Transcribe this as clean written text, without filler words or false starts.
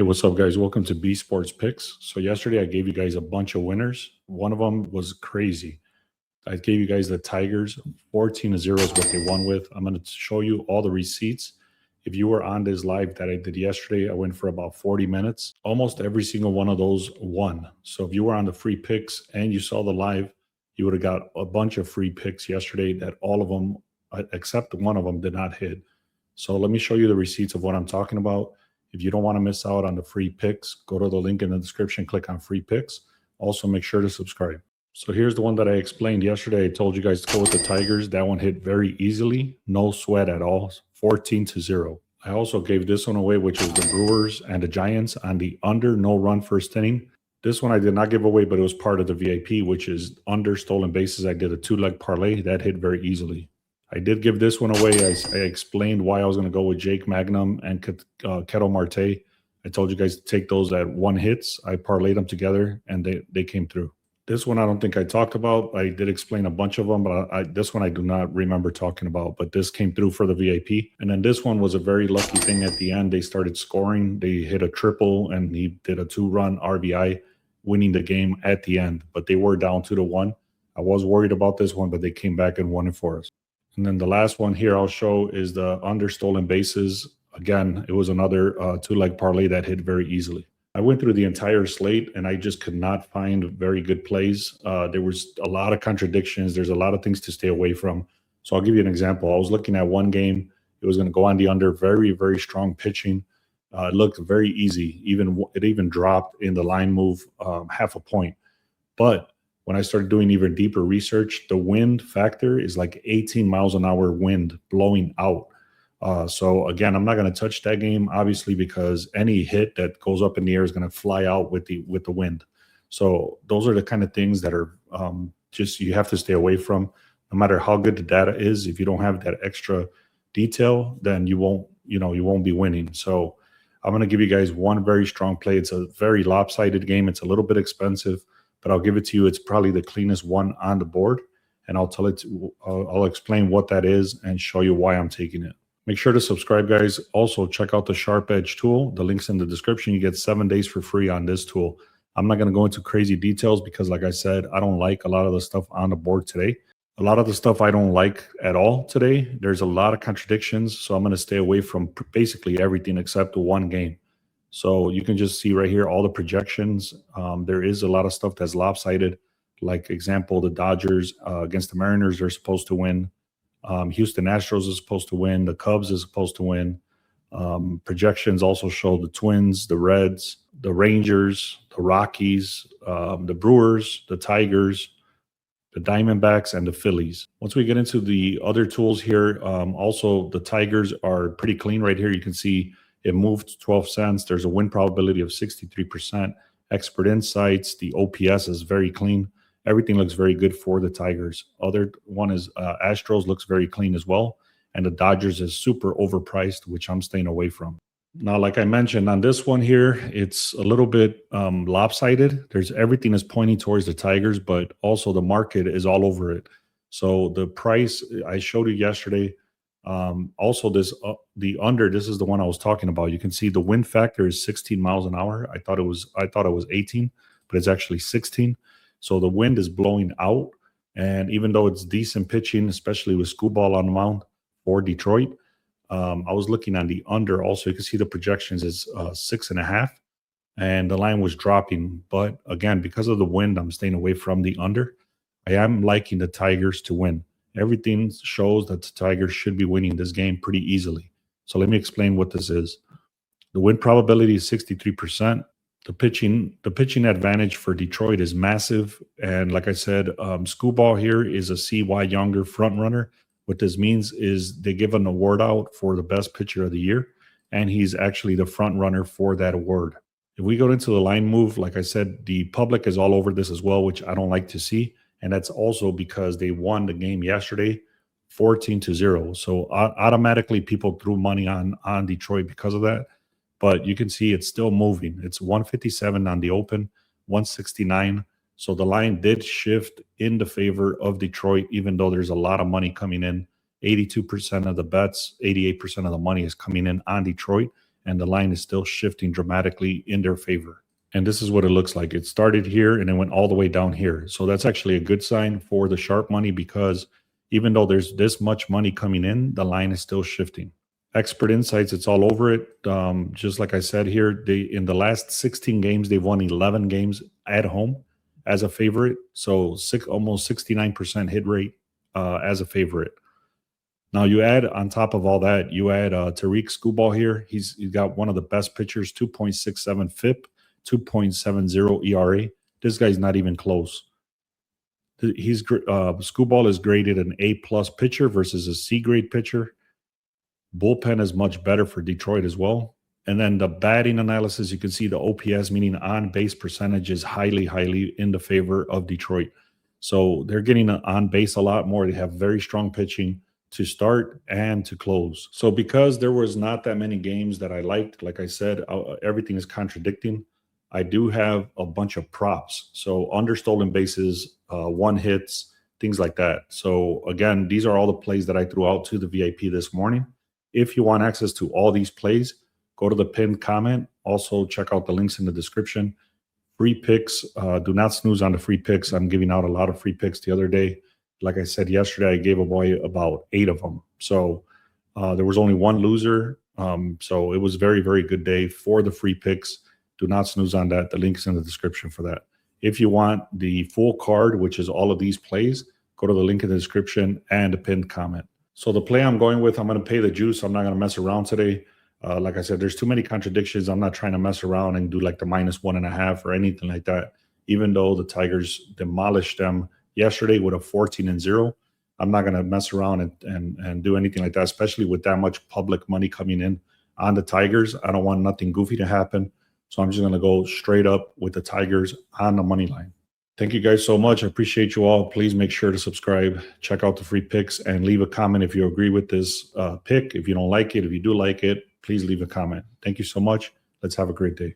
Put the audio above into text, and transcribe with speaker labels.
Speaker 1: What's up, guys? Welcome to B Sports Picks. So yesterday I gave you guys a bunch of winners. One of them was crazy. I gave you guys the Tigers. 14-0 is what they won with. I'm going to show you all the receipts. If you were on this live that I did yesterday, I went for about 40 minutes. Almost every single one of those won. So if you were on the free picks and you saw the live, you would have got a bunch of free picks yesterday that all of them, except one of them, did not hit. So let me show you the receipts of what I'm talking about. If you don't want to miss out on the free picks, go to the link in the description, click on free picks. Also, make sure to subscribe. So here's the one that I explained yesterday. I told you guys to go with the Tigers. That one hit very easily. No sweat at all. 14-0. I also gave this one away, which is the Brewers and the Giants on the under no run first inning. This one I did not give away, but it was part of the VIP, which is under stolen bases. I did a 2-leg parlay. That hit very easily. I did give this one away. I explained why I was going to go with Jake Magnum and Ketel Marte. I told you guys to take those at one hits. I parlayed them together, and they came through. This one I don't think I talked about. I did explain a bunch of them, but this one I do not remember talking about. But this came through for the VIP. And then this one was a very lucky thing at the end. They started scoring. They hit a triple, and he did a 2-run RBI, winning the game at the end. But they were down 2-1. I was worried about this one, but they came back and won it for us. And then the last one here I'll show is the under stolen bases. Again, it was another 2-leg parlay that hit very easily. I went through the entire slate and I just could not find very good plays. There was a lot of contradictions. There's a lot of things to stay away from. So I'll give you an example. I was looking at one game. It was going to go on the under, very, very strong pitching. It looked very easy. It even dropped in the line move half a point. But when I started doing even deeper research, the wind factor is like 18 miles an hour wind blowing out. So again, I'm not going to touch that game, obviously, because any hit that goes up in the air is going to fly out with the wind. So those are the kind of things that are just you have to stay away from. No matter how good the data is, if you don't have that extra detail, then you won't be winning. So I'm going to give you guys one very strong play. It's a very lopsided game. It's a little bit expensive, but I'll give it to you. It's probably the cleanest one on the board, and I'll explain what that is and show you why I'm taking it. Make sure to subscribe, guys. Also, check out the Sharp Edge tool. The link's in the description. You get 7 days for free on this tool. I'm not going to go into crazy details because, like I said, I don't like a lot of the stuff on the board today. A lot of the stuff I don't like at all today. There's a lot of contradictions, so I'm going to stay away from basically everything except one game. So you can just see right here all the projections. There is a lot of stuff that's lopsided. Like example, the Dodgers against the Mariners are supposed to win. Houston Astros is supposed to win. The Cubs is supposed to win. Projections also show the Twins, the Reds, the Rangers, the Rockies, the Brewers, the Tigers, the Diamondbacks, and the Phillies. Once we get into the other tools here, also the Tigers are pretty clean right here. You can see it moved 12 cents. There's a win probability of 63%. Expert Insights, the OPS is very clean. Everything looks very good for the Tigers. Other one is Astros looks very clean as well. And the Dodgers is super overpriced, which I'm staying away from. Now, like I mentioned, on this one here, it's a little bit lopsided. Everything is pointing towards the Tigers, but also the market is all over it. So the price I showed you yesterday, also the under, this is the one I was talking about. You can see the wind factor is 16 miles an hour. I thought it was 18, but it's actually 16. So the wind is blowing out, and even though it's decent pitching, especially with Screwball on the mound for Detroit, I was looking on the under. Also, you can see the projections is 6.5, and the line was dropping. But again, because of the wind, I'm staying away from the under. I am liking the Tigers to win. Everything shows that the Tigers should be winning this game pretty easily. So let me explain what this is. The win probability is 63%. The pitching advantage for Detroit is massive. And like I said, Screwball here is a CY Younger front runner. What this means is they give an award out for the best pitcher of the year, and he's actually the front runner for that award. If we go into the line move, like I said, the public is all over this as well, which I don't like to see. And that's also because they won the game yesterday 14-0. So automatically people threw money on Detroit because of that. But you can see it's still moving. It's 157 on the open, 169. So the line did shift in the favor of Detroit, even though there's a lot of money coming in. 82% of the bets, 88% of the money is coming in on Detroit. and the line is still shifting dramatically in their favor. And this is what it looks like. It started here and it went all the way down here. So that's actually a good sign for the sharp money, because even though there's this much money coming in, the line is still shifting. Expert insights, it's all over it. Just like I said here, they in the last 16 games, they've won 11 games at home as a favorite. So almost 69% hit rate as a favorite. Now you add on top of all that, you add Tariq Skubal here. He's got one of the best pitchers, 2.67 FIP, 2.70 ERA. This guy's not even close. Skubal is graded an A+ pitcher versus a C grade pitcher. Bullpen is much better for Detroit as well. And then the batting analysis, you can see the OPS, meaning on base percentage, is highly, highly in the favor of Detroit. So they're getting on base a lot more. They have very strong pitching to start and to close. So because there was not that many games that I liked, like I said, everything is contradicting. I do have a bunch of props. So under stolen bases, 1 hits, things like that. So again, these are all the plays that I threw out to the VIP this morning. If you want access to all these plays, go to the pinned comment. Also, check out the links in the description. Free picks. Do not snooze on the free picks. I'm giving out a lot of free picks the other day. Like I said yesterday, I gave away about 8 of them. So there was only one loser. So it was a very, very good day for the free picks. Do not snooze on that. The link's in the description for that. If you want the full card, which is all of these plays, go to the link in the description and the pinned comment. So the play I'm going with, I'm going to pay the juice. I'm not going to mess around today. Like I said, there's too many contradictions. I'm not trying to mess around and do like the -1.5 or anything like that. Even though the Tigers demolished them yesterday with a 14-0, I'm not going to mess around and do anything like that, especially with that much public money coming in on the Tigers. I don't want nothing goofy to happen. So I'm just going to go straight up with the Tigers on the money line. Thank you guys so much. I appreciate you all. Please make sure to subscribe, check out the free picks, and leave a comment if you agree with this pick. If you don't like it, if you do like it, please leave a comment. Thank you so much. Let's have a great day.